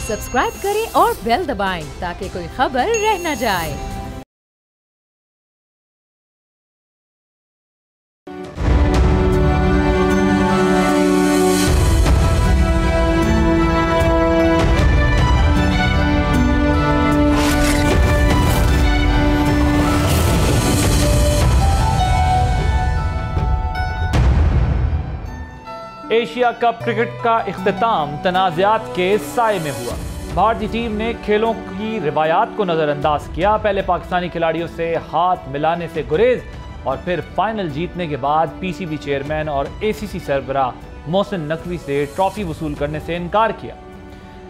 Subscribe करें और bell दबाएं ताकि कोई खबर रह न जाए। एशिया कप क्रिकेट का इख्तिताम तनाज़ात के साए में हुआ। भारतीय टीम ने खेलों की रिवायात को नज़रअंदाज किया। पहले पाकिस्तानी खिलाड़ियों से हाथ मिलाने से गुरेज और फिर फाइनल जीतने के बाद पीसीबी चेयरमैन और एसीसी सरबराह मोहसिन नकवी से ट्रॉफी वसूल करने से इनकार किया।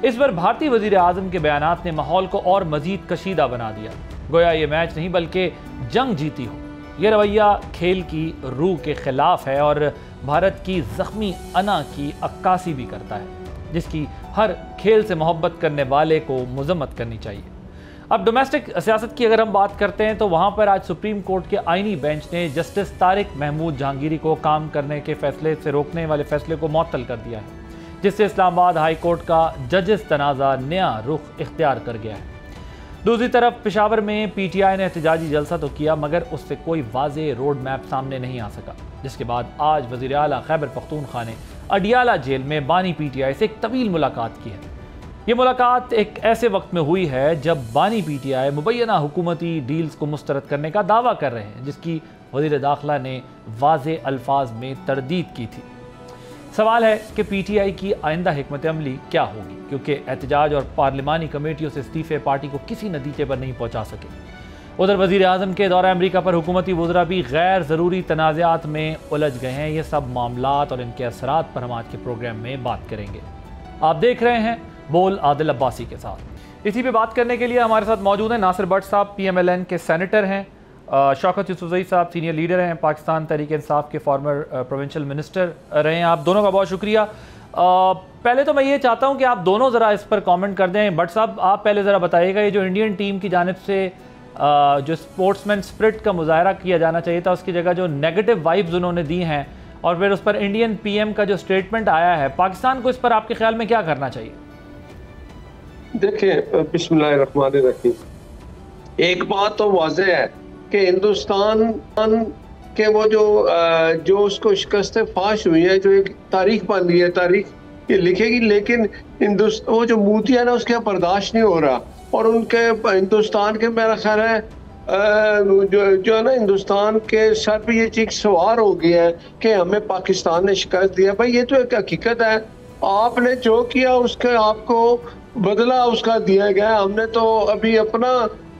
इस पर भारतीय वज़ीर आज़म के बयानात ने माहौल को और मज़ीद कशीदा बना दिया, गोया ये मैच नहीं बल्कि जंग जीती हो। यह रवैया खेल की रूह के खिलाफ है और भारत की ज़ख्मी अना की अक्कासी भी करता है, जिसकी हर खेल से मोहब्बत करने वाले को मज़म्मत करनी चाहिए। अब डोमेस्टिक सियासत की अगर हम बात करते हैं तो वहाँ पर आज सुप्रीम कोर्ट के आइनी बेंच ने जस्टिस तारिक महमूद जहांगीरी को काम करने के फैसले से रोकने वाले फैसले को मुअत्तल कर दिया है, जिससे इस्लामाबाद हाई कोर्ट का जजेस तनाज़ा नया रुख इख्तियार कर गया है। दूसरी तरफ पेशावर में पीटीआई ने एहतजाजी जलसा तो किया मगर उससे कोई वाज़ेह रोड मैप सामने नहीं आ सका, जिसके बाद आज वज़ीर आला खैबर पख्तूनख्वा ने अडियाला जेल में बानी पीटीआई से एक तवील मुलाकात की है। ये मुलाकात एक ऐसे वक्त में हुई है जब बानी पीटीआई मुबैना हुकूमती डील्स को मुस्तरद करने का दावा कर रहे हैं, जिसकी वज़ीर दाखिला ने वाज़ेह अल्फाज में तरदीद की थी। सवाल है कि पीटीआई की आइंदा हिकमत अमली क्या होगी, क्योंकि एहतजाज और पार्लिमानी कमेटियों से इस्तीफे पार्टी को किसी नतीजे पर नहीं पहुँचा सके। उधर वज़ीर आज़म के दौरा अमरीका पर हुकूमती वज़रा भी गैर ज़रूरी तनाज़ात में उलझ गए हैं। ये सब मामलात और इनके असरात पर हम आज के प्रोग्राम में बात करेंगे। आप देख रहे हैं बोल आदिल अब्बासी के साथ। इसी पे बात करने के लिए हमारे साथ मौजूद हैं नासिर भट्ट साहब, PMLN के सेनेटर हैं, शौकत यूसुफ़ज़ई साहब सीनियर लीडर हैं, पाकिस्तान तहरीक इंसाफ के फॉर्मर प्रोविंशियल मिनिस्टर रहे हैं। आप दोनों का बहुत शुक्रिया। पहले तो मैं ये चाहता हूँ कि आप दोनों ज़रा इस पर कमेंट कर दें। भट्ट साहब, आप पहले ज़रा बताइएगा, ये जो इंडियन टीम की जानिब से जो स्पोर्ट्समैन स्पिरिट का मुजाहरा किया जाना चाहिए था, उसकी जगह जो नेगेटिव वाइब्स उन्होंने दी हैं और फिर उस पर इंडियन PM का जो स्टेटमेंट आया है, पाकिस्तान को इस पर आपके ख्याल में क्या करना चाहिए? देखिए, बिस्मिल्लाहिर्रहमानिर्रहीम, एक बात तो वाज़ेह है कि हिंदुस्तान के वो जो उसको शिकस्त फाश हुई है, जो एक तारीख बन रही है, तारीख ये लिखेगी, लेकिन वो जो मूर्ति है ना, उसके बर्दाश्त नहीं हो रहा। और उनके हिंदुस्तान के मेरा ख्याल है जो है ना, हिंदुस्तान के सर पे ये चीज सवार हो गया है कि हमें पाकिस्तान ने शिकस्त दिया। भाई ये तो एक हकीकत है, आपने जो किया उसके आपको बदला उसका दिया गया। हमने तो अभी अपना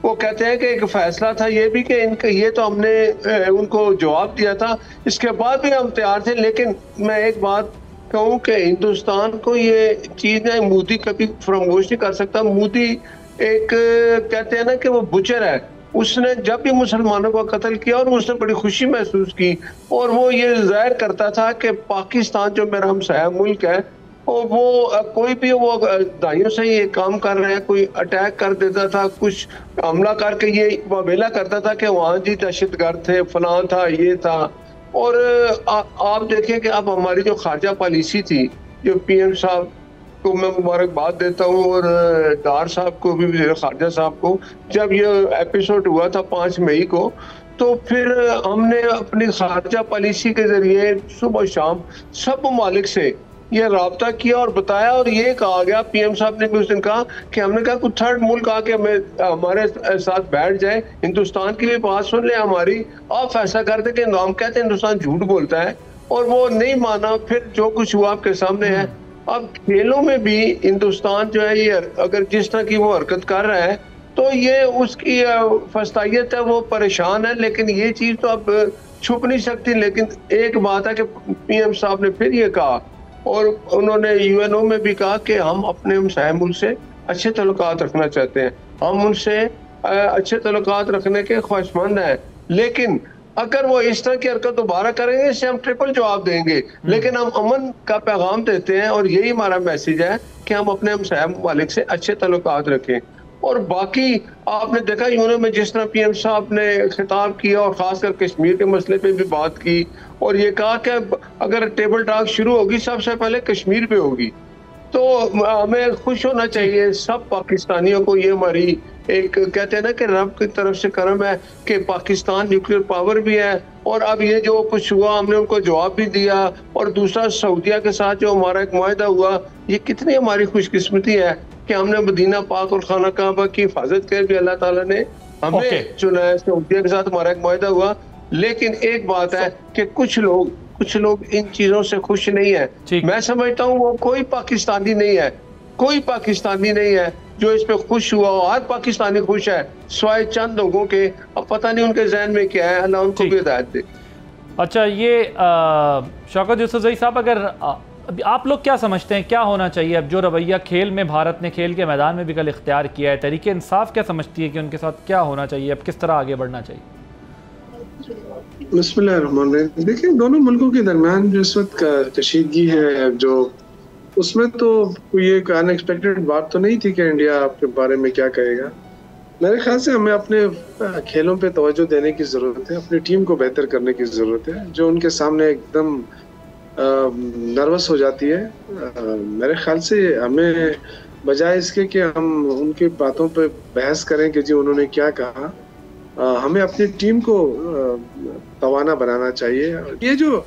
वो कहते हैं कि एक फैसला था ये भी कि इनका ये तो हमने उनको जवाब दिया था, इसके बाद भी हम तैयार थे। लेकिन मैं एक बात कहूँ कि हिंदुस्तान को ये चीज ना, मोदी कभी फरामोश नहीं कर सकता। मोदी एक कहते हैं ना कि वो बुचर है, उसने जब भी मुसलमानों को कत्ल किया और उसने बड़ी खुशी महसूस की और वो ये जाहिर करता था कि पाकिस्तान जो मेरा हमसाया मुल्क है, और वो कोई भी वो दाइयों से ये काम कर रहे हैं, कोई अटैक कर देता था, कुछ हमला करके ये वावेला करता था कि वहाँ जी दहशतगर्द थे, फलां था, ये था। और आप देखें कि अब हमारी जो खारजा पॉलिसी थी, जो PM साहब को मैं मुबारकबाद देता हूँ और डार साहब को भी, वज़ीर खारजा साहब को, जब ये एपिसोड हुआ था 5 मई को, तो फिर हमने अपनी खारजा पॉलिसी के जरिए सुबह शाम सब ममालिक से ये राब्ता किया और बताया, और ये कहा गया, PM साहब ने भी उस दिन कहा कि हमने कहा कुछ थर्ड मुल्क आके हमारे साथ बैठ जाए, हिंदुस्तान की भी बात सुन ले हमारी, आप फैसला कर दे। कि हम कहते हैं हिंदुस्तान झूठ बोलता है, और वो नहीं माना। फिर जो कुछ हुआ आपके सामने है। अब खेलों में भी हिंदुस्तान जो है, ये अगर जिस तरह की वो हरकत कर रहा है, तो ये उसकी फस्तायत है, वो परेशान है। लेकिन ये चीज़ तो अब छुप नहीं सकती। लेकिन एक बात है कि PM साहब ने फिर ये कहा, और उन्होंने UNO में भी कहा कि हम अपने हमसाया मुल्क से अच्छे तल्लुकात रखना चाहते हैं, हम उनसे अच्छे तल्लुकात रखने के ख्वाहिशमंद हैं। लेकिन अगर वो इस तरह की हरकत दोबारा करेंगे, इससे हम ट्रिपल जवाब देंगे। लेकिन हम अमन का पैगाम देते हैं, और यही हमारा मैसेज है कि हम अपने हमसाया ममालिक से अच्छे तल्लुकात रखें। और बाकी आपने देखा UNO में जिस तरह PM साहब ने खिताब किया, और खासकर कश्मीर के मसले पे भी बात की, और ये कहा कि अगर टेबल टॉक शुरू होगी सबसे पहले कश्मीर पे होगी। तो हमें खुश होना चाहिए सब पाकिस्तानियों को। ये हमारी एक कहते हैं ना कि रब की तरफ से करम है कि पाकिस्तान न्यूक्लियर पावर भी है, और अब ये जो कुछ हुआ हमने उनको जवाब भी दिया। और दूसरा सऊदीया के साथ जो हमारा एक मुआहदा हुआ, ये कितनी हमारी खुशकिस्मती है कि हमने मदीना पाक और खाना काबा की हिफाजत के भी अल्लाह ताला ने हमें चुना है। सऊदीया के साथ हमारा एक मुआहदा हुआ। लेकिन एक बात है कि कुछ लोग इन चीजों से खुश नहीं है। मैं समझता हूँ वो कोई पाकिस्तानी नहीं है जो इस पे खुश हुआ हो। हर पाकिस्तानी खुश है स्वाय चंद लोगों के। अब पता नहीं उनके जहन में क्या है, अल्लाह उनको भी हिदायत दे। अच्छा, ये शौकत यूसुफजई साहब, अगर आप लोग क्या समझते हैं क्या होना चाहिए अब जो रवैया खेल में भारत ने खेल के मैदान में भी कल इख्तियार किया है, तहरीके इंसाफ क्या समझती है कि उनके साथ क्या होना चाहिए, अब किस तरह आगे बढ़ना चाहिए? बिस्मिल्लाहिर्रहमानिर्रहीम। देखिए, दोनों मुल्कों के दरमियान जो इस वक्त कशीदगी है, जो उसमें तो कोई एक अनएक्सपेक्टेड बात तो नहीं थी कि इंडिया आपके बारे में क्या कहेगा। मेरे ख्याल से हमें अपने खेलों पे तवज्जो देने की ज़रूरत है, अपनी टीम को बेहतर करने की ज़रूरत है, जो उनके सामने एकदम नर्वस हो जाती है। मेरे ख्याल से हमें बजाय इसके कि हम उनकी बातों पे बहस करें कि जी उन्होंने क्या कहा, हमें अपनी टीम को तवाना बनाना चाहिए। ये जो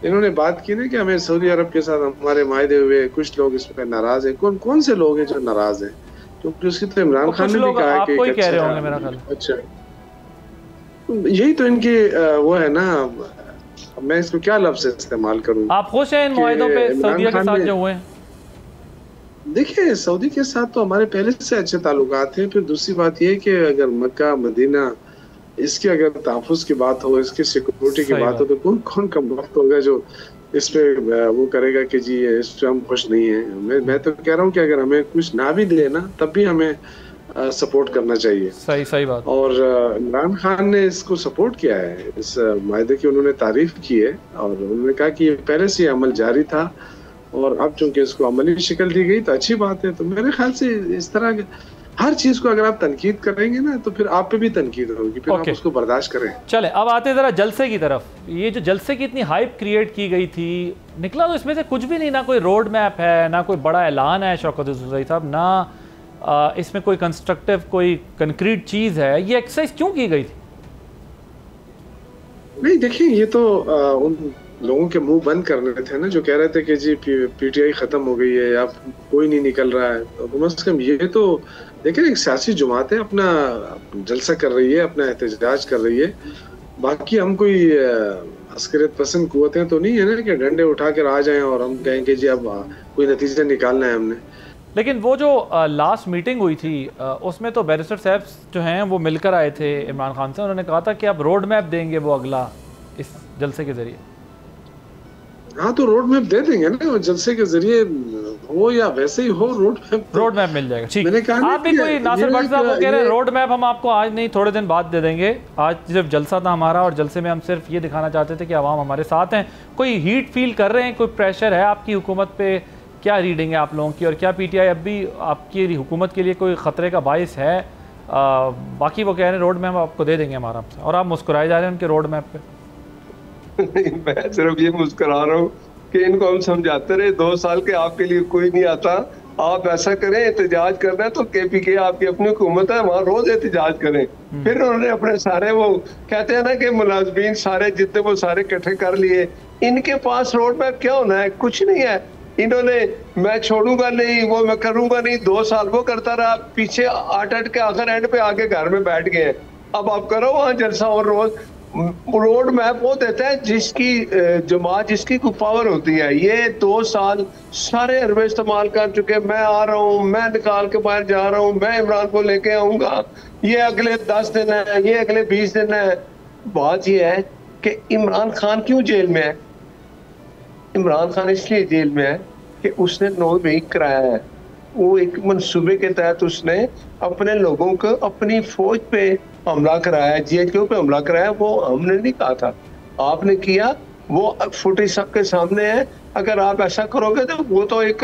इन्होंने बात की ना कि हमें सऊदी अरब के साथ हमारे मायदे हुए, कुछ लोग इस पर नाराज हैं। कौन से लोग हैं जो नाराज हैं? क्योंकि उसकी तो इमरान खान ने भी कहा है कि कह रहे होंगे मेरा ख्याल। अच्छा, यही तो इनकी वो है ना, मैं इसको क्या लफ्ज़ इस्तेमाल करूं। आप खुश हैं इन मुआहदों पे सऊदीया के साथ जो हुए हैं? देखिए, सऊदी के साथ तो हमारे पहले से अच्छे ताल्लुकात हैं। फिर दूसरी बात ये कि अगर मक्का मदीना इसकी अगर तहफ़्फ़ुज़ की बात हो, इसकी सिक्योरिटी की बात हो, तो कौन कम वक्त होगा जो इस पे वो करेगा कि जी इस पे हम खुश नहीं हैं। मैं तो कह रहा हूँ कि अगर हमें कुछ ना भी दे ना, तब भी हमें सपोर्ट करना चाहिए। सही बात। और इमरान खान ने इसको सपोर्ट किया है, इस मायदे की उन्होंने तारीफ की है, और उन्होंने कहा कि ये पहले से अमल जारी था और अब चूंकि इसको अमली शक्ल दी गई तो अच्छी बात है। तो मेरे ख्याल से इस तरह हर चीज को अगर आप तनकीद करेंगे ना, तो फिर आप पे भी तनकीद होगी, फिर आप उसको बर्दाश्त करें। चले, अब आते जरा जलसे की तरफ। ये जो जलसे की इतनी हाइप क्रिएट की गई थी, निकला तो इसमें से कुछ भी नहीं। ना कोई रोड मैप है, ना कोई बड़ा ऐलान है शौकत यूसुफजई साहब, ना इसमें कोई कंस्ट्रक्टिव कोई कंक्रीट चीज़ है। ये एक्सरसाइज क्यों की गई थी? नहीं, देखिए, ये तो उन लोगों के मुंह बंद करने थे ना, जो कह रहे थे कि जी पीटीआई खत्म हो गई है या कोई नहीं निकल रहा है। तो कम से कम ये तो देखिए, एक सियासी जमात है, अपना जलसा कर रही है, अपना एहतजाज कर रही है। बाकी हम कोई अस्करियत पसंद कुव्वतें तो नहीं है ना कि डंडे उठा कर आ जाएं और हम कहें कि जी अब कोई नतीजा निकालना है हमने। लेकिन वो जो लास्ट मीटिंग हुई थी उसमें तो बैरिस्टर साहब जो हैं वो मिलकर आए थे इमरान खान से। उन्होंने कहा था कि आप रोड मैप देंगे वो अगला इस जलसे के जरिए। हाँ, तो रोड मैप दे देंगे ना, जलसे के जरिए हो या वैसे ही हो, रोड मैप मिल जाएगा। ठीक, आप भी कोई नासिर भट्ट साहब कह रहे हैं रोड मैप हम आपको आज नहीं थोड़े दिन बाद दे देंगे। आज सिर्फ जलसा था हमारा और जलसे में हम सिर्फ ये दिखाना चाहते थे कि आवाम हमारे साथ हैं। कोई हीट फील कर रहे हैं, कोई प्रेशर है आपकी हुकूमत पे? क्या रीडिंग है आप लोगों की, और क्या पीटीआई अब भी आपकी हुकूमत के लिए कोई ख़तरे का बाइस है? बाकी वो कह रहे हैं रोड मैप आपको दे देंगे हमारा, और आप मुस्कुराए जा रहे हैं उनके रोड मैप पे। नहीं, मैं सिर्फ ये मुस्कुरा रहा हूँ कि इनको हम समझाते रहे 2 साल के आपके लिए कोई नहीं आता, आप ऐसा करें, एहतजाज करना है तो केपीके आपकी अपनी हुकूमत है, वहाँ रोज एहतजाज करें। फिर उन्होंने अपने सारे वो कहते हैं ना कि मुलाजमीन सारे जितने वो सारे इकट्ठे कर लिए। इनके पास रोड मैप क्या होना है? कुछ नहीं है। इन्होंने मैं छोड़ूंगा नहीं, वो मैं करूंगा नहीं, 2 साल वो करता रहा, पीछे आठ के आखिर एंड पे आके घर में बैठ गए। अब आप करो वहाँ जलसा, और रोड मैप वो देता है जिसकी जमात जिसकी कोई पावर होती है। ये 2 साल सारे अरबे इस्तेमाल कर चुके। मैं आ रहा हूँ, मैं निकाल के बाहर जा रहा हूँ, मैं इमरान को लेके आऊंगा, ये अगले 10 दिन है, ये अगले 20 दिन है। बात ये है कि इमरान खान क्यों जेल में है? इमरान खान इसलिए जेल में है कि उसने 9 मई कराया है। वो एक मंसूबे के तहत उसने अपने लोगों को अपनी फौज पे हमला कराया है, जीएचक्यू पे हमला कराया। वो हमने नहीं कहा था, आपने किया। वो फुटेज सबके सामने है। अगर आप ऐसा करोगे तो वो तो एक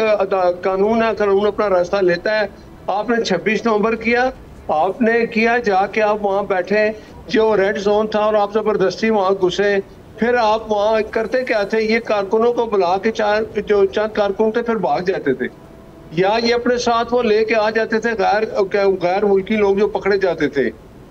कानून है, कानून अपना रास्ता लेता है। आपने 26 नवंबर किया, आपने किया जाके आप वहाँ बैठे, जो रेड जोन था, और आप जबरदस्ती वहाँ घुसे। फिर आप वहाँ करते क्या थे? ये कारकुनों को बुला के चंद कारकुन थे फिर भाग जाते थे। या ये अपने साथ वो लेके आ जाते थे गैर मुल्की लोग जो पकड़े जाते थे,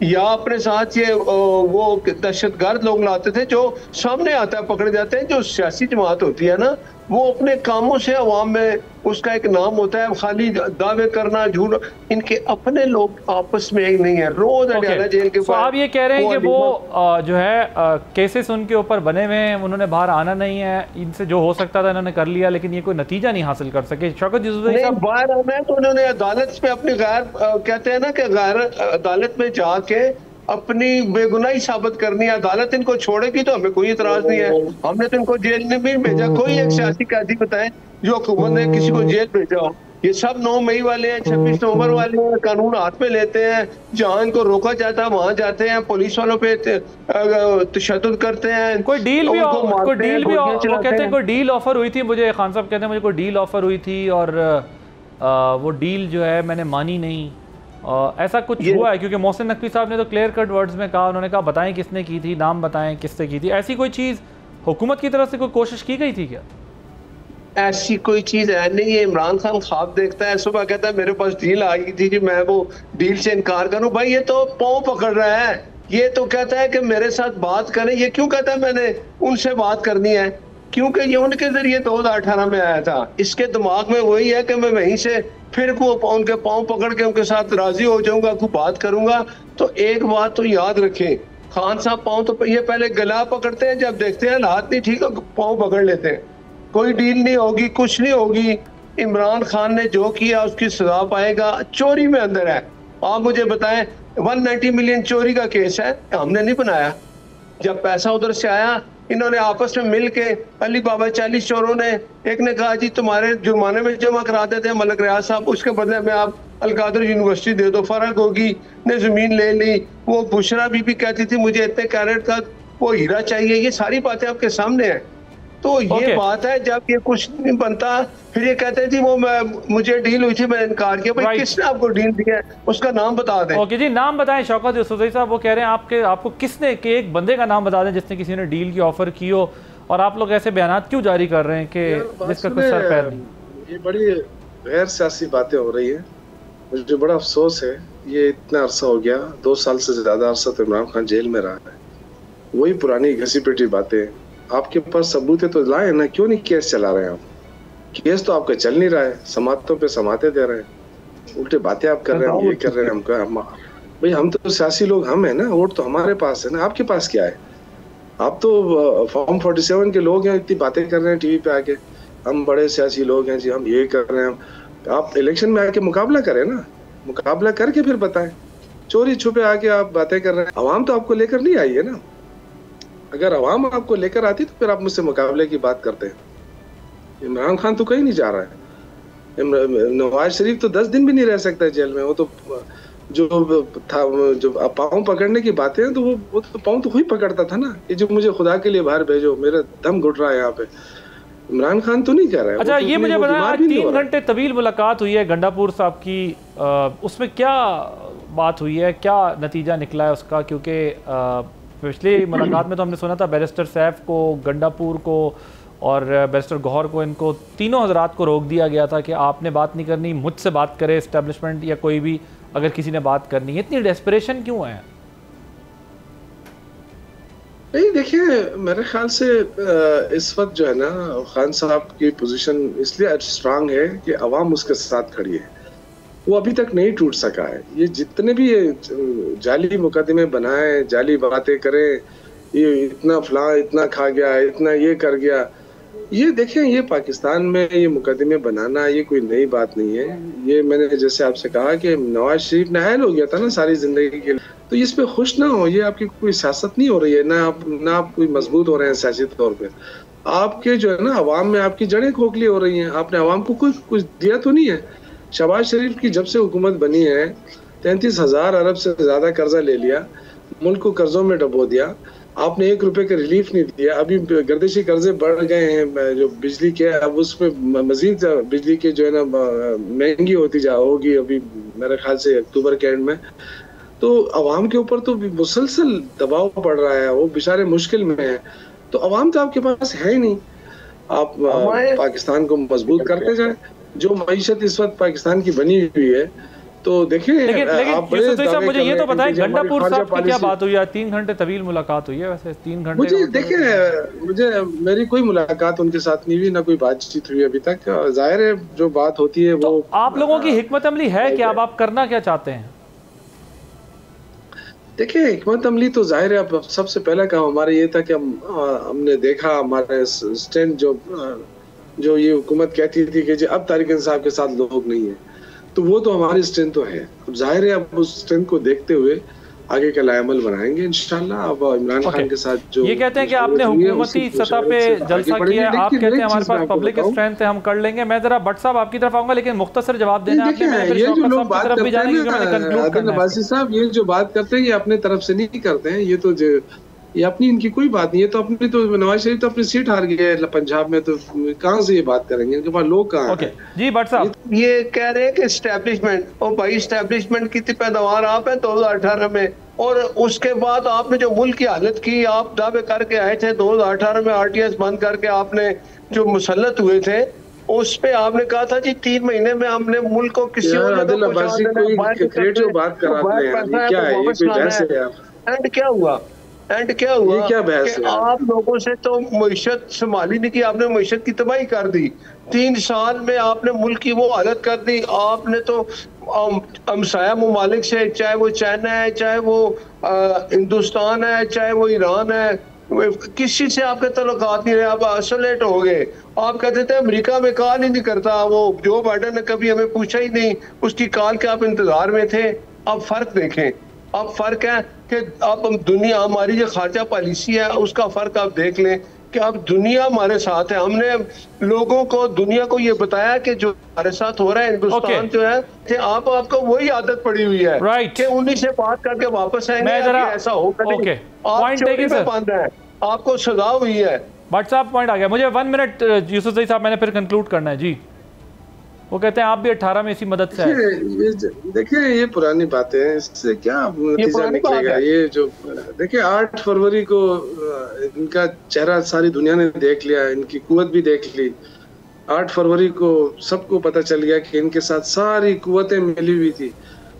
या अपने साथ ये वो दहशतगर्द लोग लाते थे जो सामने आता है पकड़े जाते हैं। जो सियासी जमात होती है ना, वो अपने कामों से अवाम में उसका एक नाम होता है, खाली दावे करना, झूठ। इनके अपने लोग आपस में एक नहीं है, रोज हरियाणा जेल के पास। आप ये कह रहे हैं कि वो जो है केसेस उनके ऊपर बने हुए हैं, उन्होंने बाहर आना नहीं है, इनसे जो हो सकता था इन्होंने कर लिया, लेकिन ये कोई नतीजा नहीं हासिल कर सके। शौकत यूसुफज़ई साहब, बाहर आना है तो उन्होंने अदालत में अपनी कहते हैं ना कि गैर अदालत में जाके अपनी बेगुनाही साबित करनी है। अदालत इनको छोड़ेगी तो हमें कोई इतराज नहीं है। हमने तो इनको जेल में भी भेजा। कोई एक सियासी कैदी बताए जो हुकूमत ने किसी को जेल भेजा हो। ये सब 9 मई वाले हैं, 26 नवंबर वाले हैं, कानून हाथ में लेते हैं। जहां इनको रोका जाता है वहां जाते हैं, पुलिस वालों पे तशद्दुद करते हैं। कोई डील भी वो कहते हैं कोई डील ऑफर हुई थी मुझे, खान साहब कहते हैं मुझे कोई डील ऑफर हुई थी और वो डील जो है मैंने मानी नहीं। ऐसा कुछ हुआ है? क्योंकि मोहसिन नकवी साहब ने तो क्लियर कट वर्ड्स में कहा, उन्होंने कहा बताएं किसने की थी, नाम बताएं किससे की थी। ऐसी कोई चीज़ हुकूमत की तरफ से कोई कोशिश की गई थी क्या? ऐसी कोई चीज है नहीं। ये इमरान खान ख्वाब देखता है, सुबह कहता है मेरे पास डील आई थी कि मैं वो डील से इनकार करूं। भाई ये तो पाँव पकड़ रहा है। ये तो कहता है कि मेरे साथ बात करें। ये क्यों कहता है मैंने उनसे बात करनी है? क्योंकि ये उनके जरिए 2018 में आया था। इसके दिमाग में वही है कि मैं वहीं से फिर उनके पाँव पकड़ के उनके साथ राजी हो जाऊंगा, कुछ बात करूंगा। तो एक बात तो याद रखें, खान साहब पाँव तो ये पहले गला पकड़ते हैं, जब देखते हैं हाथ नहीं ठीक है पाँव पकड़ लेते हैं। कोई डील नहीं होगी, कुछ नहीं होगी। इमरान खान ने जो किया उसकी सजा पाएगा। चोरी में अंदर है। आप मुझे बताएं, 190 मिलियन चोरी का केस है, हमने नहीं बनाया। जब पैसा उधर से आया, इन्होंने आपस में मिल के अली बाबा 40 चोरों ने, एक ने कहा जी तुम्हारे जुर्माने में जमा करा देते हैं मलक रियाज साहब, उसके बदले में आप अलकादर यूनिवर्सिटी दे दो। फरक होगी ने जमीन ले ली। वो बुशरा बीबी कहती थी मुझे इतने कैरेट का वो हीरा चाहिए। ये सारी बातें आपके सामने है। तो ये बात है, जब ये कुछ नहीं बनता फिर ये कहते हैं जी वो मुझे डील हुई थी मैंने इनकार किया। भाई किसने आपको डील दिया है उसका नाम बता दें। ओके जी, नाम बताएं। शौकत यूसुफज़ई साहब वो कह रहे हैं आपको किसने के एक बंदे का नाम बता दें जिसने किसी ने डील की ऑफर की हो, और आप लोग ऐसे बयान क्यों जारी कर रहे हैं कि जिसका कुछ सर पैर नहीं। ये बड़ी गैर सियासी बातें हो रही है। मुझे बड़ा अफसोस है, ये इतना अरसा हो गया, 2 साल से ज्यादा अरसा तो इमरान खान जेल में रहा है। वही पुरानी घसी पिटी बातें। आपके पास सबूत है तो लाए ना, क्यों नहीं केस चला रहे हैं आप? केस तो आपका चल नहीं रहा है, समातों पे समाते दे रहे हैं, उल्टे बातें आप कर रहे हैं, ये कर रहे हैं। भाई हम तो सियासी लोग हम है ना, वोट तो हमारे पास है ना, आपके पास क्या है? आप तो फॉर्म 47 के लोग हैं, इतनी बातें कर रहे हैं टीवी पे आके, हम बड़े सियासी लोग हैं जी, हम ये कर रहे हैं। आप इलेक्शन में आके मुकाबला करें ना, मुकाबला करके फिर बताएं। चोरी छुपे आके आप बातें कर रहे हैं। अवाम तो आपको लेकर नहीं आई है ना। अगर अवाम आपको लेकर आती तो फिर आप मुझसे मुकाबले की बात करते हैं। इमरान खान तो कहीं नहीं जा रहा है। नवाज शरीफ तो 10 दिन भी नहीं रह सकता जेल में। वो तो जो पाँव पकड़ने की बातें हैं, तो वो तो पाँव तो वही पकड़ता था ना। ये जो मुझे खुदा के लिए बाहर भेजो, मेरा दम घुट रहा है यहाँ पे, इमरान खान तो नहीं कह रहा है। अच्छा, ये मुझे बताया 3 घंटे तवील मुलाकात हुई है गंडापुर साहब की, उसमें क्या बात हुई है, क्या नतीजा निकला है उसका? क्योंकि पिछली मुलाकात में तो हमने सुना था बैरिस्टर सैफ को, गंडापुर को और बैरिस्टर गौहर को, इनको तीनों हजरात को रोक दिया गया था कि आपने बात नहीं करनी, मुझसे बात करे एस्टेब्लिशमेंट या कोई भी, अगर किसी ने बात करनी है। इतनी डेस्परेशन क्यों है? नहीं देखिए, मेरे ख्याल से इस वक्त जो है ना, खान साहब की पोजीशन इसलिए स्ट्रांग है कि अवाम उसके साथ खड़ी है। वो अभी तक नहीं टूट सका है। ये जितने भी ये जाली मुकदमे बनाए, जाली बातें करें, ये इतना फलां इतना खा गया, इतना ये कर गया, ये देखें, ये पाकिस्तान में ये मुकदमे बनाना ये कोई नई बात नहीं है। ये मैंने जैसे आपसे कहा कि नवाज शरीफ नाअहल हो गया था ना सारी जिंदगी के लिए, तो इस पे खुश ना हो। ये आपकी कोई सियासत नहीं हो रही है, ना आप कोई मजबूत हो रहे हैं सियासी तौर पे। आपके जो है ना, अवाम में आपकी जड़ें खोखली हो रही हैं। आपने अवाम को कुछ दिया तो नहीं है। शहबाज शरीफ की जब से हुकूमत बनी है, 33,000 अरब से ज्यादा कर्जा ले लिया, मुल्क को कर्जों में डबो दिया। आपने 1 रुपए का रिलीफ नहीं दिया। अभी गर्दिशी कर्जे बढ़ गए हैं जो बिजली के, अब उसमें मजीद बिजली के जो है ना महंगी होती होगी अभी मेरे ख्याल से अक्टूबर के एंड में। तो अवाम के ऊपर तो मुसलसल दबाव पड़ रहा है, वो बेचारे मुश्किल में है। तो अवाम तो आपके पास है ही नहीं। आप पाकिस्तान को मजबूत करते जाए। जो मईशत इस वक्त पाकिस्तान की बनी हुई है, तो देखिए लेकिन यूसुफ साहब मुझे ये तो बताएं, गंडापुर साहब की क्या बात हुई है? 3 घंटे तवील मुलाकात हुई है, वैसे 3 घंटे मुझे देखिए मेरी कोई मुलाकात उनके साथ नहीं हुई, ना कोई बातचीत हुई अभी तक। जाहिर है जो बात होती है वो आप लोगों की हिकमत अमली है कि अब आप करना क्या चाहते हैं? देखिए हिकमत अमली तो जाहिर है, अब सबसे पहला काम हमारा ये था कि हमने देखा हमारे स्टैंड जो ये हुकूमत कहती थी कि अब तारिक इंसाफ के साथ लोग नहीं है, तो वो तो हमारी स्ट्रेंथ तो है। अब जाहिर है अब उस स्ट्रेंथ को देखते हुए आगे का लाएमल बनाएंगे इंशाल्लाह। अब इमरान खान के साथ जो ये कहते हैं कि आपने हुकूमती सतह पे जलसा किया है, आप कहते हैं हमारे पास पब्लिक स्ट्रेंथ है, हम कर लेंगे। मैं जरा भट्ट साहब आपकी तरफ आऊंगा, लेकिन मुख्तसर जवाब देना आपने। ये जो लोग बात करते हैं नवाज़ी साहब, ये जो बात करते हैं ये अपने तरफ से नहीं करते हैं, ये अपनी इनकी कोई बात नहीं है। तो अपनी तो नवाज शरीफ तो अपनी सीट हार गए पंजाब में, तो कहाँ से ये बात करेंगे, इनके पास लोग कहाँ हैं? जी भट्ट साहब, ये कह रहे हैं कि एस्टेब्लिशमेंट, और भाई एस्टेब्लिशमेंट की पैदावार आप है 2018 में, और उसके बाद आपने जो मुल्क की हालत की, आप दावे करके आए थे 2018 में RTS बंद करके आपने जो मुसल्लत हुए थे, उस पे आपने कहा था जी 3 महीने में हमने मुल्क को किसी और बात क्या हुआ? एंड क्या हुआ? ये क्या बहस है? आप लोगों से तो मईशत संभाली नहीं की, आपने मईशत की तबाही कर दी। 3 साल में आपने मुल्क की वो हालत कर दी। आपने तो हमसाया ममालिक से, चाहे वो चाइना है, चाहे वो हिंदुस्तान है, चाहे वो ईरान है, किसी से आपके तल्लुकात नहीं रहे, आप आइसोलेट हो गए। आप कहते थे अमेरिका में कॉल ही नहीं करता, वो जो बाइडन ने कभी हमें पूछा ही नहीं, उसकी कॉल के आप इंतजार में थे। अब फर्क देखें, अब फर्क है कि अब दुनिया, हमारी जो खारजा पॉलिसी है उसका फर्क आप देख लें कि अब दुनिया हमारे साथ है। हमने लोगों को, दुनिया को ये बताया कि जो हमारे साथ हो रहा है हिंदुस्तान जो है कि आपको वही आदत पड़ी हुई है कि उन्हीं से बात करके वापस आएंगे, ऐसा होगा नहीं। आप चोरी में बंद है, आपको सजा हुई है। भट्ट साहब पॉइंट आ गया। मुझे 1 मिनट यूसुफ साहब, मैंने फिर कंक्लूड करना है जी। वो कहते हैं आप भी 18 में इसी मदद से आए। देखिए ये पुरानी बातें हैं, इससे क्या नतीजा निकलेगा? ये जो देखिए 8 फरवरी को इनका चेहरा सारी दुनिया ने देख लिया, इनकी कुव्वत भी देख ली। 8 फरवरी को सबको पता चल गया कि इनके साथ सारी कुव्वतें मिली हुई थी,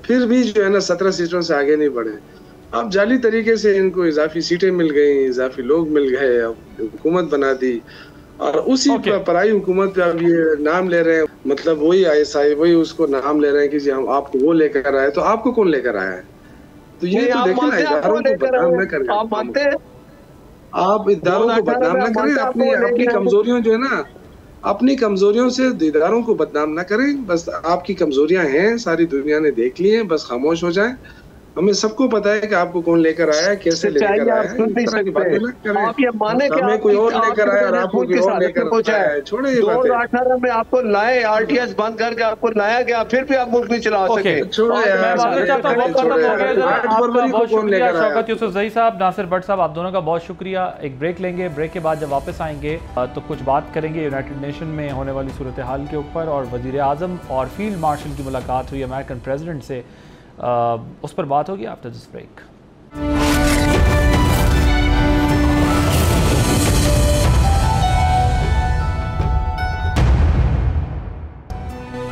फिर भी जो है ना 17 सीटों से आगे नहीं बढ़े। अब जाली तरीके से इनको इजाफी सीटें मिल गई, इजाफी लोग मिल गए, हुकूमत बना दी, और उसी पराई हुकूमत पे अब ये नाम ले रहे हैं, मतलब वही ISI वही उसको नाम ले रहे हैं कि जी हम आपको वो लेकर आए। तो आपको कौन लेकर आया है? तो ये तो देखें ना, इदारों को बदनाम न करें। आप मानते हैं? आप इदारों को बदनाम न करें, अपनी कमजोरियों जो है ना, अपनी कमजोरियों से इदारों को बदनाम न करें। बस आपकी कमजोरियां हैं, सारी दुनिया ने देख ली हैं, बस खामोश हो जाए। हमें सबको पता है कि आपको कौन लेकर आया है, कैसे लेकर आया है। आप ये माने कि हमें कोई और लेकर आया और आपको कोई और लेकर आया है। छोड़े ये बातें। 2018 में आपको लाए, RTS बंद करके आपको लाया गया, फिर भी आप मुल्क नहीं चला सके। शौकत यूसुफजई साहब, नासिर भट्ट साहब, आप दोनों का बहुत शुक्रिया। एक ब्रेक लेंगे, ब्रेक के बाद जब वापस आएंगे तो कुछ बात करेंगे यूनाइटेड नेशन में होने वाली सूरत हाल के ऊपर, और वजीर आज़म और फील्ड मार्शल की मुलाकात हुई अमेरिकन प्रेसिडेंट से, उस पर बात होगी after this break.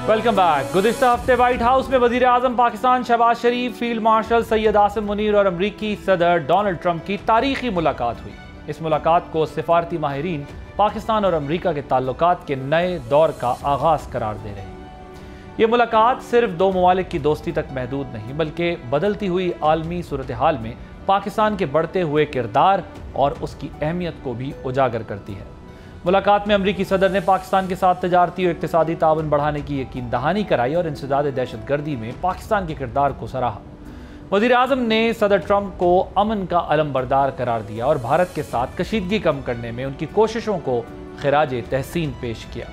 Welcome back. गुज़िश्ता हफ्ते व्हाइट हाउस में वजीर आज़म पाकिस्तान शहबाज शरीफ, फील्ड मार्शल सैयद आसिम मुनीर और अमरीकी सदर डोनाल्ड ट्रंप की तारीखी मुलाकात हुई। इस मुलाकात को सिफारती माहिरीन पाकिस्तान और अमरीका के ताल्लुकात के नए दौर का आगाज़ करार दे रहे हैं। ये मुलाकात सिर्फ 2 ममालिक की दोस्ती तक महदूद नहीं, बल्कि बदलती हुई आलमी सूरत हाल में पाकिस्तान के बढ़ते हुए किरदार और उसकी अहमियत को भी उजागर करती है। मुलाकात में अमरीकी सदर ने पाकिस्तान के साथ तजारती और इक़्तिसादी ताउन बढ़ाने की यकीन दहानी कराई और इंसदाद दहशतगर्दी में पाकिस्तान के किरदार को सराहा। वज़ीर आज़म ने सदर ट्रंप को अमन का अलमबरदार करार दिया और भारत के साथ कशीदगी कम करने में उनकी कोशिशों को खिराज तहसीन पेश किया।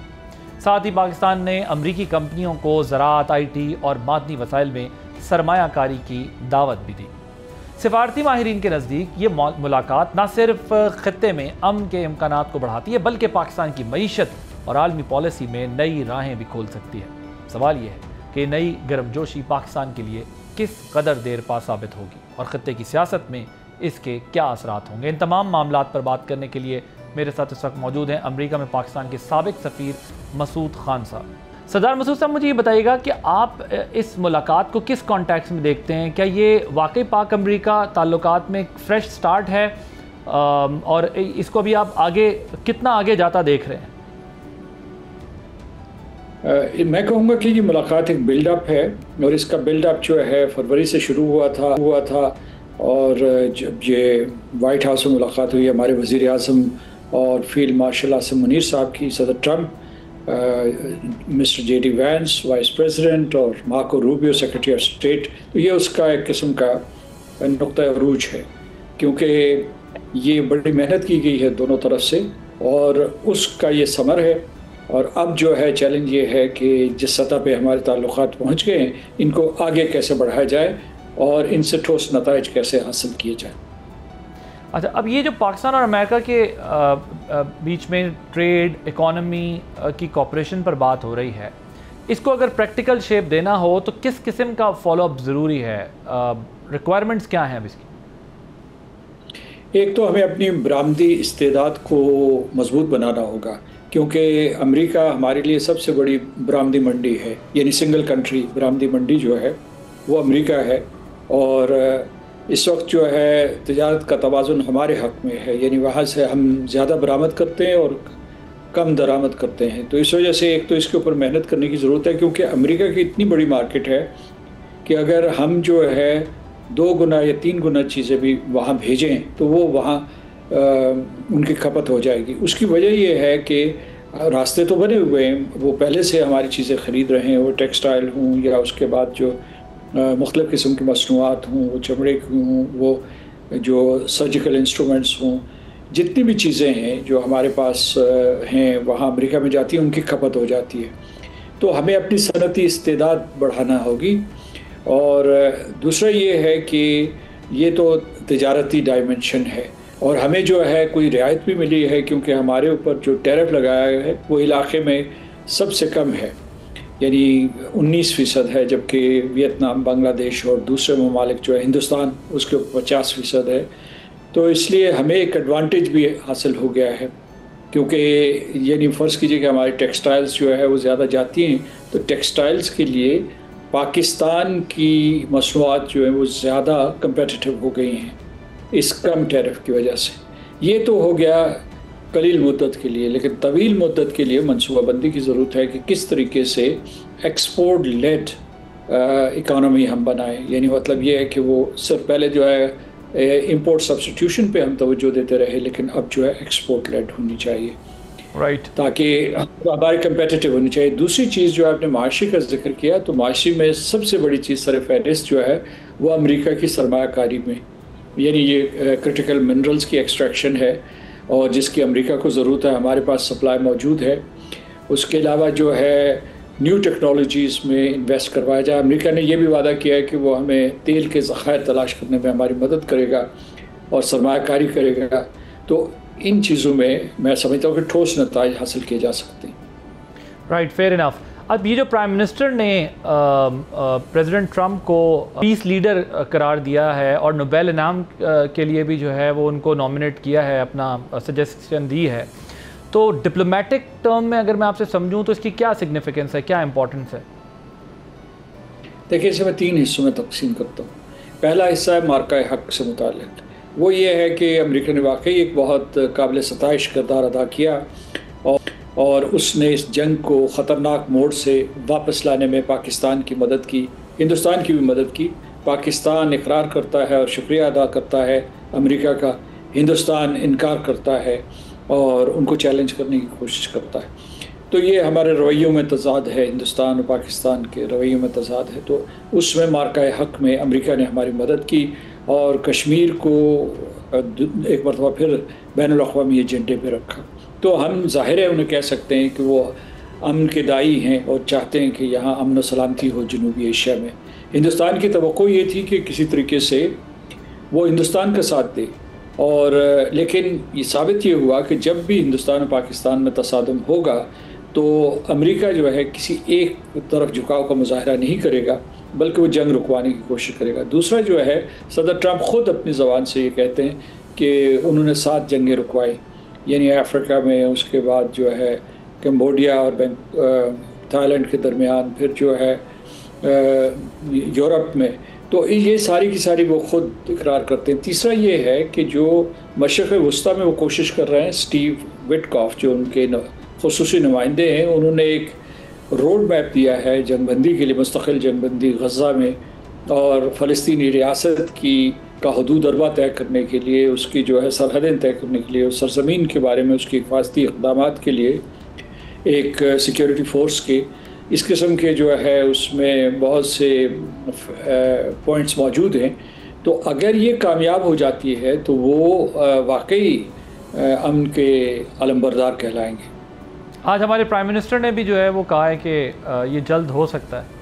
साथ ही पाकिस्तान ने अमरीकी कंपनियों को ज़राअत, IT और मादनी वसाइल में सरमायाकारी की दावत भी दी। सिफारती माहिरीन के नज़दीक ये मुलाकात न सिर्फ ख़त्ते में अमन के इम्कानात को बढ़ाती है, बल्कि पाकिस्तान की मईशत और आलमी पॉलिसी में नई राहें भी खोल सकती है। सवाल ये है कि नई गर्मजोशी पाकिस्तान के लिए किस कदर देर पा साबित होगी और ख़त्ते की सियासत में इसके क्या असरात होंगे। इन तमाम मामलात पर बात करने के लिए मेरे साथ इस वक्त मौजूद हैं अमेरिका में पाकिस्तान के साबिक सफ़ीर मसूद खान साहब। सरदार मसूद साहब, मुझे ये बताइएगा कि आप इस मुलाकात को किस कॉन्टेक्स्ट में देखते हैं? क्या ये वाकई पाक अमरीका ताल्लुकात में एक फ्रेश स्टार्ट है और इसको अभी आप आगे कितना आगे जाता देख रहे हैं? मैं कहूँगा कि ये मुलाकात एक बिल्डअप है और इसका बिल्डअप जो है फरवरी से शुरू हुआ था और जब ये वाइट हाउस में मुलाकात हुई हमारे वज़ीर आज़म और फील्ड मार्शल आसिम मुनीर साहब की, सदर Trump, mister JD Vance vice president और Marco Rubio secretary of state, तो ये उसका एक किस्म का नुक्ता अरूज है क्योंकि ये बड़ी मेहनत की गई है दोनों तरफ से और उसका ये समर है। और अब जो है चैलेंज ये है कि जिस सतह पे हमारे ताल्लुकात पहुँच गए हैं इनको आगे कैसे बढ़ाया जाए और इनसे ठोस नताइज कैसे हासिल किए जाए। अच्छा, अब ये जो पाकिस्तान और अमेरिका के बीच में ट्रेड इकोनॉमी की कॉपरेशन पर बात हो रही है, इसको अगर प्रैक्टिकल शेप देना हो तो किस किस्म का फॉलोअप ज़रूरी है? रिक्वायरमेंट्स क्या हैं अब इसकी? एक तो हमें अपनी बरामदी इस्तेदाद को मजबूत बनाना होगा क्योंकि अमेरिका हमारे लिए सबसे बड़ी बरामदी मंडी है, यानी सिंगल कंट्री बरामदी मंडी जो है वो अमेरिका है। और इस वक्त जो है तिजारत का तवाज़ुन हमारे हक़ में है, यानी वहाँ से हम ज़्यादा बरामद करते हैं और कम दरामद करते हैं। तो इस वजह से एक तो इसके ऊपर मेहनत करने की ज़रूरत है क्योंकि अमेरिका की इतनी बड़ी मार्केट है कि अगर हम जो है 2 गुना या 3 गुना चीज़ें भी वहाँ भेजें तो वो वहाँ उनकी खपत हो जाएगी। उसकी वजह ये है कि रास्ते तो बने हुए हैं, वो पहले से हमारी चीज़ें ख़रीद रहे हैं, वो टेक्सटाइल हों या उसके बाद जो मुख्तलिफ़ किस्म की मसनूआत हों, वो चमड़े की हों, वो जो सर्जिकल इंस्ट्रूमेंट्स हों, जितनी भी चीज़ें हैं जो हमारे पास हैं वहाँ अमेरिका में जाती हैं, उनकी खपत हो जाती है। तो हमें अपनी सनती इस्तेदाद बढ़ाना होगी। और दूसरा ये है कि ये तो तिजारती डायमेंशन है और हमें जो है कोई रियायत भी मिली है क्योंकि हमारे ऊपर जो टैरिफ लगाया है वो इलाके में सबसे कम है, यानी 19% है, जबकि वियतनाम, बांग्लादेश और दूसरे ममालिक जो है, हिंदुस्तान, उसके ऊपर 50% है। तो इसलिए हमें एक एडवांटेज भी हासिल हो गया है क्योंकि यानी फ़र्ज़ कीजिए कि हमारी टेक्सटाइल्स जो है वो ज़्यादा जाती हैं, तो टेक्सटाइल्स के लिए पाकिस्तान की मसनूआत जो है वो ज़्यादा कम्पेटिटिव हो गई हैं इस कम टैरिफ की वजह से। ये तो हो गया कलील मुद्दत के लिए, लेकिन तवील मुद्दत के लिए मनसूबाबंदी की ज़रूरत है कि किस तरीके से एक्सपोर्ट लेड इकानमी हम बनाएं। यानी मतलब ये है कि वो सिर्फ पहले जो है इंपोर्ट सब्स्टिट्यूशन पे हम तवज्जो देते रहे, लेकिन अब जो है एक्सपोर्ट लेड होनी चाहिए, राइट, ताकि हमारे कंपेटिटिव होनी चाहिए। दूसरी चीज़ जो आपने माशी का जिक्र किया, तो माशी में सबसे बड़ी चीज़ सर फहरिस्त जो है वो अमेरिका की सरमायाकारी में, यानी ये क्रिटिकल मिनरल्स की एक्सट्रैक्शन है और जिसकी अमेरिका को ज़रूरत है, हमारे पास सप्लाई मौजूद है। उसके अलावा जो है न्यू टेक्नोलॉजीज़ में इन्वेस्ट करवाया जाए। अमेरिका ने यह भी वादा किया है कि वो हमें तेल के ज़खायर तलाश करने में हमारी मदद करेगा और सरमायाकारी करेगा। तो इन चीज़ों में मैं समझता हूँ कि ठोस नताइज हासिल किए जा सकते हैं। Right, fair enough. अब ये जो प्राइम मिनिस्टर ने प्रेसिडेंट ट्रंप को पीस लीडर करार दिया है और नोबेल इनाम के लिए भी जो है वो उनको नॉमिनेट किया है, अपना सजेशन दी है, तो डिप्लोमेटिक टर्म में अगर मैं आपसे समझूं तो इसकी क्या सिग्निफिकेंस है, क्या इंपॉर्टेंस है? देखिए, इसे मैं 3 हिस्सों में तकसीम करता हूँ। पहला हिस्सा है मार्का हक से मुताल्लिक़। वो ये है कि अमेरिका ने वाकई एक बहुत काबिल सताइश किरदार अदा किया और उसने इस जंग को ख़तरनाक मोड़ से वापस लाने में पाकिस्तान की मदद की, हिंदुस्तान की भी मदद की। पाकिस्तान इकरार करता है और शुक्रिया अदा करता है अमेरिका का, हिंदुस्तान इनकार करता है और उनको चैलेंज करने की कोशिश करता है। तो ये हमारे रवैयों में तज़ाद है, हिंदुस्तान और पाकिस्तान के रवैयों में तज़ाद है। तो उसमें मार्का हक में अमेरिका ने हमारी मदद की और कश्मीर को एक मरतबा फिर बैनुल अक़वामी एजेंडे पे रखा। तो हम ज़ाहिर है उन्हें कह सकते हैं कि वो अमन के दाई हैं और चाहते हैं कि यहाँ अमन और सलामती हो जनूबी एशिया में। हिंदुस्तान की तवक्को ये थी कि किसी तरीके से वो हिंदुस्तान का साथ दे, और लेकिन ये साबित ये हुआ कि जब भी हिंदुस्तान और पाकिस्तान में तसादम होगा तो अमेरिका जो है किसी एक तरफ झुकाव का मुजाहरा नहीं करेगा, बल्कि वो जंग रुकवाने की कोशिश करेगा। दूसरा जो है, सदर ट्रंप ख़ुद अपनी ज़बान से ये कहते हैं कि उन्होंने 7 जंगें रुकवाई, यानी अफ्रीका में, उसके बाद जो है कम्बोडिया और थाईलैंड के दरमियान, फिर जो है यूरोप में, तो ये सारी की सारी वो खुद इकरार करते हैं। तीसरा ये है कि जो मशरक़ वस्ता में वो कोशिश कर रहे हैं, स्टीव विटकॉफ जो उनके ख़ुसूसी नुमाइंदे हैं, उन्होंने एक रोड मैप दिया है जंगबंदी के लिए, मुस्तकिल जंगबंदी गज़ा में और फ़लस्तीनी रियासत की का हदूद अरबा तय करने के लिए, उसकी जो है सरहदें तय करने के लिए, उस सरज़मीन के बारे में उसकी हिफाजती इक़दामात के लिए एक सिक्योरिटी फ़ोर्स के इस किस्म के जो है उसमें बहुत से पॉइंट्स मौजूद हैं। तो अगर ये कामयाब हो जाती है तो वो वाकई अमन के अलमबरदार कहलाएंगे। आज हमारे प्राइम मिनिस्टर ने भी जो है वो कहा है कि ये जल्द हो सकता है।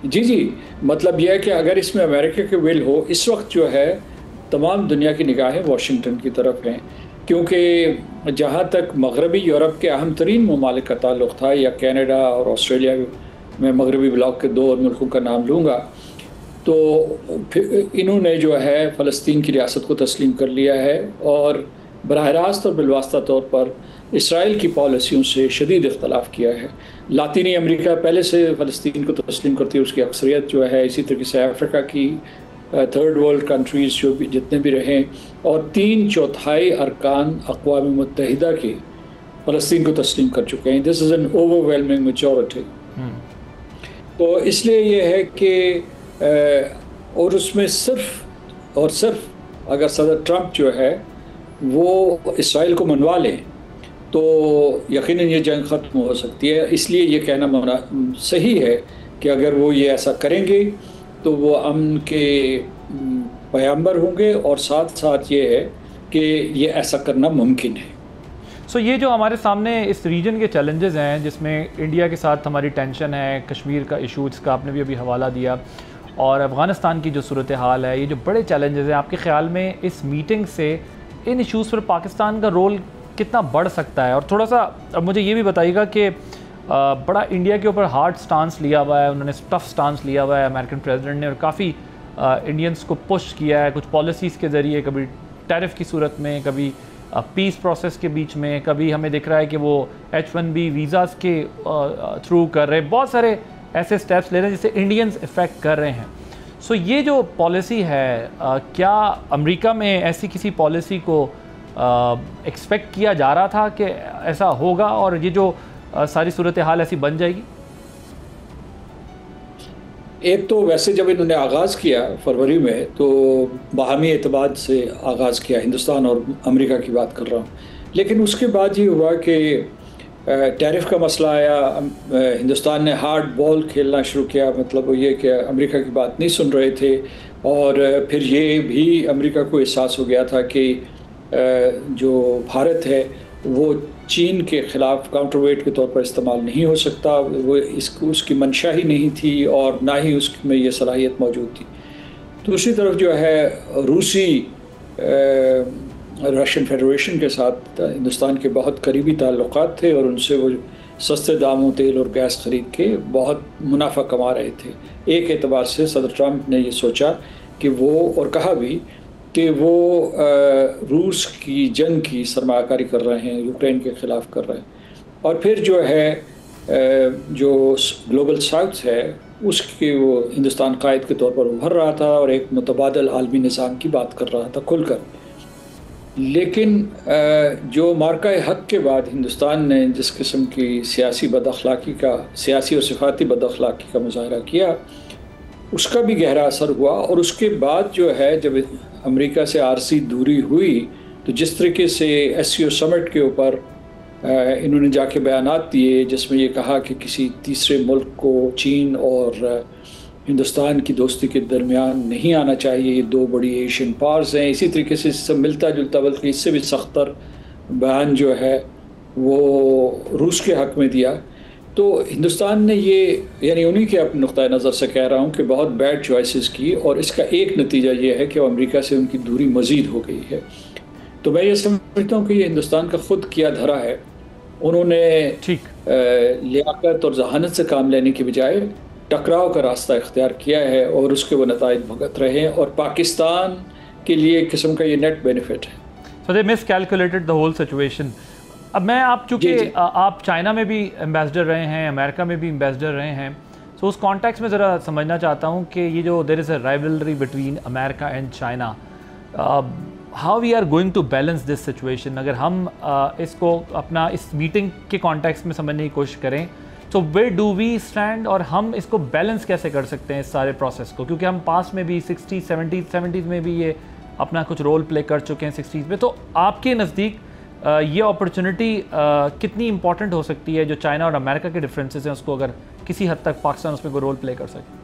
जी, मतलब यह है कि अगर इसमें अमेरिका के विल हो, इस वक्त जो है तमाम दुनिया की निगाहें वाशिंगटन की तरफ हैं, क्योंकि जहाँ तक मगरबी यूरोप के अहम तरीन ममालिक का ताल्लुक़ था, या कनाडा और ऑस्ट्रेलिया में मगरबी ब्लॉक के 2 और मुल्कों का नाम लूँगा, तो इन्होंने जो है फ़लस्तीन की रियासत को तस्लीम कर लिया है और बराह रास्त और बिलवास्ता तौर पर इसराइल की पॉलिसियों से शदीद इख्तलाफ किया है। लातीनी अमेरिका पहले से फ़लस्तीन को तस्लीम करती है, उसकी अक्सरियत जो है, इसी तरीके से अफ्रीका की थर्ड वर्ल्ड कंट्रीज़ जो भी जितने भी रहें, और 3/4 अरकान अक़वाम मुत्तहिदा के फ़लस्तीन को तस्लीम कर चुके हैं। This is an overwhelming majority. तो इसलिए ये है कि और उसमें सिर्फ और सिर्फ अगर सदर ट्रंप जो है वो इसराइल को मनवा लें तो यकीनन ये जंग ख़त्म हो सकती है। इसलिए ये कहना सही है कि अगर वो ये ऐसा करेंगे तो वो अमन के पैगंबर होंगे, और साथ साथ ये है कि ये ऐसा करना मुमकिन है। सो ये जो हमारे सामने इस रीजन के चैलेंजेस हैं, जिसमें इंडिया के साथ हमारी टेंशन है, कश्मीर का इशू जिसका आपने भी अभी हवाला दिया, और अफ़गानिस्तान की जो सूरत हाल है, ये जो बड़े चैलेंजेस हैं, आपके ख़्याल में इस मीटिंग से इन इशूज़ पर पाकिस्तान का रोल कितना बढ़ सकता है? और थोड़ा सा अब मुझे ये भी बताइएगा कि बड़ा इंडिया के ऊपर हार्ड स्टांस लिया हुआ है, उन्होंने टफ स्टांस लिया हुआ है अमेरिकन प्रेसिडेंट ने, और काफ़ी इंडियंस को पुश किया है कुछ पॉलिसीज़ के ज़रिए, कभी टैरिफ की सूरत में, कभी पीस प्रोसेस के बीच में, कभी हमें दिख रहा है कि वो H1B वीज़ाज़ के थ्रू कर रहे हैं, बहुत सारे ऐसे स्टेप्स ले रहे हैं जिससे इंडियंस इफ़ेक्ट कर रहे हैं। सो ये जो पॉलिसी है, क्या अमेरिका में ऐसी किसी पॉलिसी को एक्सपेक्ट किया जा रहा था कि ऐसा होगा और ये जो सारी सूरत हाल ऐसी बन जाएगी? एक तो वैसे जब इन्होंने आगाज़ किया फरवरी में, तो बाहमी एतमाद से आगाज़ किया, हिंदुस्तान और अमेरिका की बात कर रहा हूँ, लेकिन उसके बाद ये हुआ कि टैरिफ का मसला आया, हिंदुस्तान ने हार्ड बॉल खेलना शुरू किया, मतलब वो ये कि अमेरिका की बात नहीं सुन रहे थे, और फिर ये भी अमेरिका को एहसास हो गया था कि जो भारत है वो चीन के ख़िलाफ़ काउंटरवेट के तौर पर इस्तेमाल नहीं हो सकता, वो उसकी मंशा ही नहीं थी और ना ही उसमें ये सलाहियत मौजूद थी। दूसरी तरफ जो है रूसी रशियन फेडरेशन के साथ हिंदुस्तान के बहुत करीबी ताल्लुक़ात थे, और उनसे वो सस्ते दामों तेल और गैस ख़रीद के बहुत मुनाफा कमा रहे थे। एक एतबार से सदर ट्रंप ने ये सोचा कि वो, और कहा भी कि वो रूस की जंग की सरमायाकारी कर रहे हैं, यूक्रेन के ख़िलाफ़ कर रहे हैं, और फिर जो है जो ग्लोबल साउथ है उसके वो हिंदुस्तान कायद के तौर पर उभर रहा था और एक मुतबादल आलमी निज़ाम की बात कर रहा था खुलकर। लेकिन जो मार्का हक़ के बाद हिंदुस्तान ने जिस किस्म की सियासी और सिफाती बदअखलाक़ी का मुज़ाहरा किया, उसका भी गहरा असर हुआ। और उसके बाद जो है जब अमेरिका से आरसी दूरी हुई, तो जिस तरीके से SCO समिट के ऊपर इन्होंने जाके बयानात दिए जिसमें ये कहा कि किसी तीसरे मुल्क को चीन और हिंदुस्तान की दोस्ती के दरमियान नहीं आना चाहिए, ये 2 बड़ी एशियन पावर्स हैं, इसी तरीके से इससे मिलता जुलता बल्कि इससे भी सख्तर बयान जो है वो रूस के हक़ में दिया। तो हिंदुस्तान ने ये, यानी उन्हीं के अपने नुक़्ता नज़र से कह रहा हूँ कि बहुत बैड चॉइसेस की, और इसका एक नतीजा ये है कि अमेरिका से उनकी दूरी मज़ीद हो गई है। तो मैं ये समझता हूँ कि ये हिंदुस्तान का ख़ुद किया धरा है। उन्होंने लियाकत और जहानत से काम लेने के बजाय टकराव का रास्ता इख्तियार किया है, और उसके वो नताइज भुगत रहे हैं, और पाकिस्तान के लिए एक किस्म का ये नेट बेनिफिट है। So they miscalculated the whole situation. अब मैं आप चूँकि जी। आप चाइना में भी एम्बेसडर रहे हैं, अमेरिका में भी एम्बेसडर रहे हैं, तो उस कॉन्टेक्स्ट में ज़रा समझना चाहता हूँ कि ये जो there is a rivalry between America and China, how we are going to balance this situation. अगर हम इसको अपना इस मीटिंग के कॉन्टेक्स्ट में समझने की कोशिश करें तो वेयर डू वी स्टैंड, और हम इसको बैलेंस कैसे कर सकते हैं इस सारे प्रोसेस को, क्योंकि हम पास में भी 60s 70s में भी ये अपना कुछ रोल प्ले कर चुके हैं 60s में। तो आपके नज़दीक ये अपॉर्चुनिटी कितनी इंपॉर्टेंट हो सकती है, जो चाइना और अमेरिका के डिफरेंसेस हैं उसको अगर किसी हद तक पाकिस्तान उसमें कोई रोल प्ले कर सके?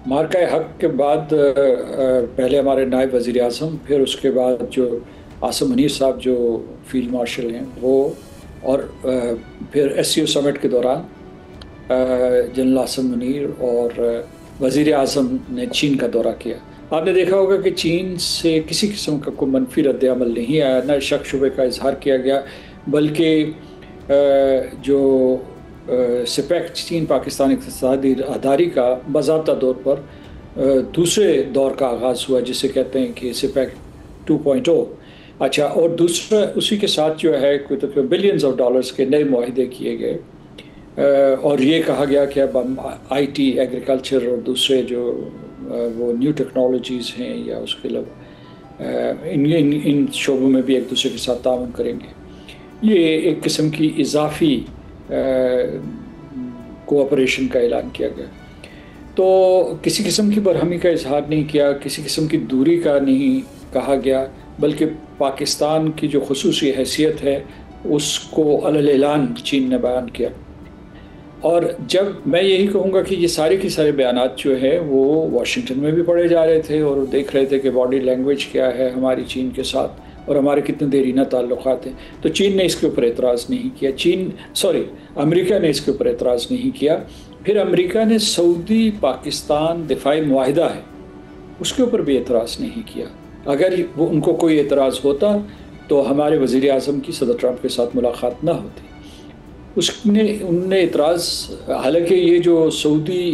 मार्का हक के बाद पहले हमारे नायब वज़ीर आज़म, फिर उसके बाद जो आसिम मुनीर साहब जो फील्ड मार्शल हैं वो, और फिर SCO समिट के दौरान जनरल आसिम मुनीर और वज़ीर आज़म ने चीन का दौरा किया। आपने देखा होगा कि चीन से किसी किस्म का कोई मनफी रद्द-ए-अमल नहीं आया, न शक शुबे का इजहार किया गया, बल्कि जो सिपेक चीन पाकिस्तान इक़्तिसादी राहदारी का बाज़ाब्ता तौर पर दूसरे दौर का आगाज़ हुआ, जिसे कहते हैं कि सिपेक 2.0। अच्छा, और दूसरा उसी के साथ जो है कोई बिलियंस ऑफ डॉलर्स के नए मुआहिदे किए गए, और ये कहा गया कि अब हम IT, एग्रीकल्चर और दूसरे जो वो न्यू टेक्नोलॉजीज़ हैं या उसके अलावा इन शोबों में भी एक दूसरे के साथ ताउन करेंगे। ये एक किस्म की इजाफी कोऑपरेशन का ऐलान किया गया। तो किसी किस्म की बरहमी का इजहार नहीं किया, किसी किस्म की दूरी का नहीं कहा गया, बल्कि पाकिस्तान की जो खुसूसी हैसियत है उसको अलल ऐलान चीन ने बयान किया। और जब मैं यही कहूँगा कि ये सारे के सारे बयानात जो है वो वाशिंगटन में भी पढ़े जा रहे थे और देख रहे थे कि बॉडी लैंग्वेज क्या है हमारी चीन के साथ और हमारे कितने देरीना ताल्लुक़ात हैं, तो चीन ने इसके ऊपर एतराज़ नहीं किया। अमेरिका ने इसके ऊपर एतराज़ नहीं किया। फिर अमेरिका ने सऊदी पाकिस्तान दिफाई मुआहिदा है उसके ऊपर भी एतराज़ नहीं किया। अगर वो उनको कोई एतराज़ होता तो हमारे वज़ीर आज़म की सदर ट्रंप के साथ मुलाकात ना होती। उनने एतराज़, हालांकि ये जो सऊदी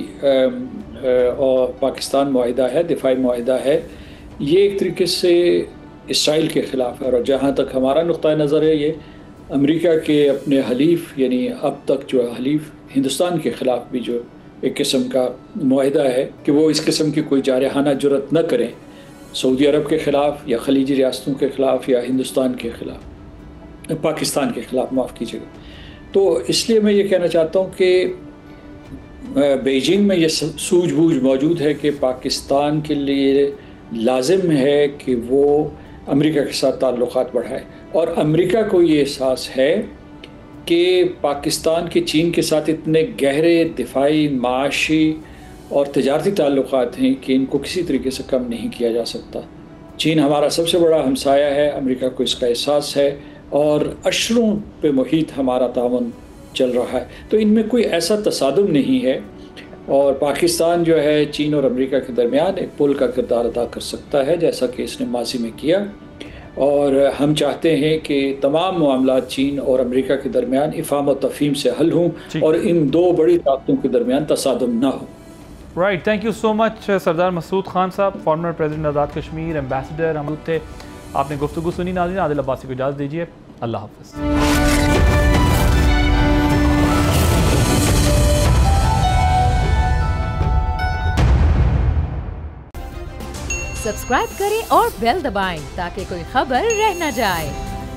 और पाकिस्तान मुआहिदा है, दिफाई मुआहिदा है, ये एक तरीके से इसराइल के ख़िलाफ़ है, और जहाँ तक हमारा नुक़्ता नज़र है ये अमेरिका के अपने हलीफ, यानी अब तक जो हलीफ हिंदुस्तान के ख़िलाफ़ भी जो एक किस्म का मुआहिदा है कि वो इस किस्म की कोई जारहाना जुर्रत न करें सऊदी अरब के ख़िलाफ़ या खलीजी रियासतों के ख़िलाफ़ या हिंदुस्तान के ख़िलाफ़, पाकिस्तान के ख़िलाफ़, माफ़ कीजिएगा। तो इसलिए मैं ये कहना चाहता हूँ कि बीजिंग में ये सूझबूझ मौजूद है कि पाकिस्तान के लिए लाजिम है कि वो अमेरिका के साथ ताल्लुक़ात बढ़ाए, और अमेरिका को ये एहसास है कि पाकिस्तान के चीन के साथ इतने गहरे दिफाई, माशी और तिजारती ताल्लुक़ात हैं कि इनको किसी तरीके से कम नहीं किया जा सकता। चीन हमारा सबसे बड़ा हमसाया है, अमेरिका को इसका एहसास है, और अशरों पे मुहित हमारा तावन चल रहा है। तो इनमें कोई ऐसा तसादुम नहीं है, और पाकिस्तान जो है चीन और अमेरिका के दरमियान एक पुल का किरदार अदा कर सकता है, जैसा कि इसने माजी में किया। और हम चाहते हैं कि तमाम मामला चीन और अमेरिका के दरमियान इफ़ाम और तफ़हीम से हल हों और इन दो बड़ी ताकतों के दरमियान तसादुम ना हो। Right, thank you so much Sardar Masood Khan साहब, former president Azad Kashmir, ambassador हम थे। आपने गुफ्तगू सुनी। नाज़रीन, आदिल अब्बासी को इजाज़त दीजिए। अल्लाह हाफ़िज़। सब्सक्राइब करें और बेल दबाएं ताकि कोई खबर रह न जाए।